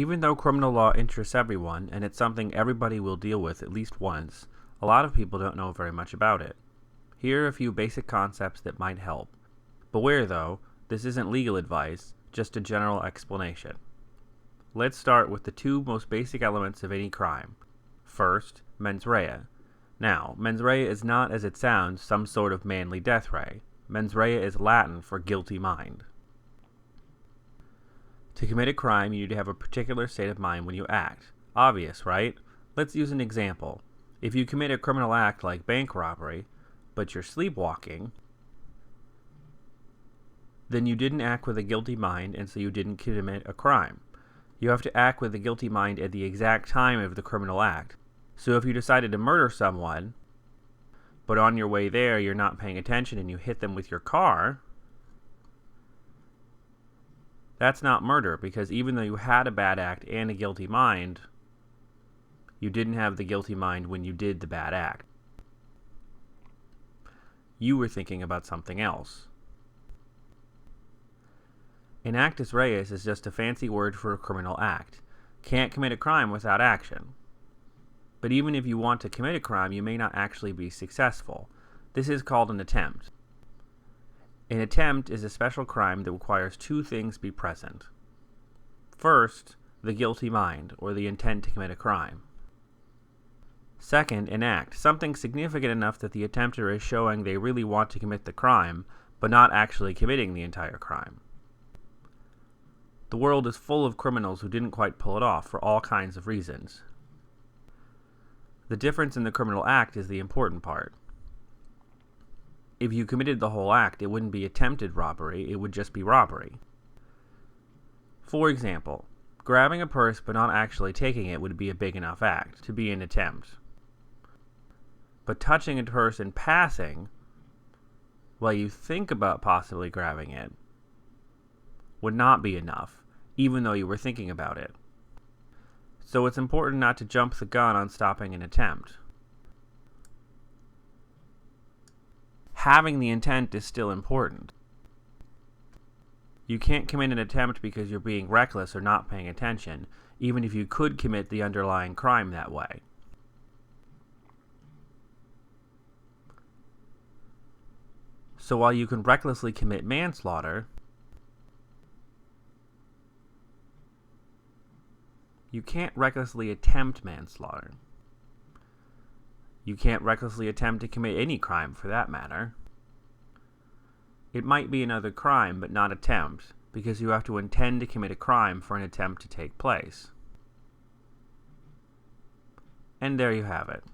Even though criminal law interests everyone, and it's something everybody will deal with at least once, a lot of people don't know very much about it. Here are a few basic concepts that might help. Beware though, this isn't legal advice, just a general explanation. Let's start with the two most basic elements of any crime. First, mens rea. Now, mens rea is not, as it sounds, some sort of manly death ray. Mens rea is Latin for guilty mind. To commit a crime, you need to have a particular state of mind when you act. Obvious, right? Let's use an example. If you commit a criminal act like bank robbery, but you're sleepwalking, then you didn't act with a guilty mind, and so you didn't commit a crime. You have to act with a guilty mind at the exact time of the criminal act. So if you decided to murder someone, but on your way there you're not paying attention and you hit them with your car, that's not murder, because even though you had a bad act and a guilty mind, you didn't have the guilty mind when you did the bad act. You were thinking about something else. An actus reus is just a fancy word for a criminal act. Can't commit a crime without action. But even if you want to commit a crime, you may not actually be successful. This is called an attempt. An attempt is a special crime that requires two things be present. First, the guilty mind, or the intent to commit a crime. Second, an act, something significant enough that the attempter is showing they really want to commit the crime, but not actually committing the entire crime. The world is full of criminals who didn't quite pull it off for all kinds of reasons. The difference in the criminal act is the important part. If you committed the whole act, it wouldn't be attempted robbery, it would just be robbery. For example, grabbing a purse but not actually taking it would be a big enough act to be an attempt. But touching a purse in passing, while you think about possibly grabbing it, would not be enough, even though you were thinking about it. So it's important not to jump the gun on stopping an attempt. Having the intent is still important. You can't commit an attempt because you're being reckless or not paying attention, even if you could commit the underlying crime that way. So while you can recklessly commit manslaughter, you can't recklessly attempt manslaughter. You can't recklessly attempt to commit any crime for that matter. It might be another crime, but not attempt, because you have to intend to commit a crime for an attempt to take place. And there you have it.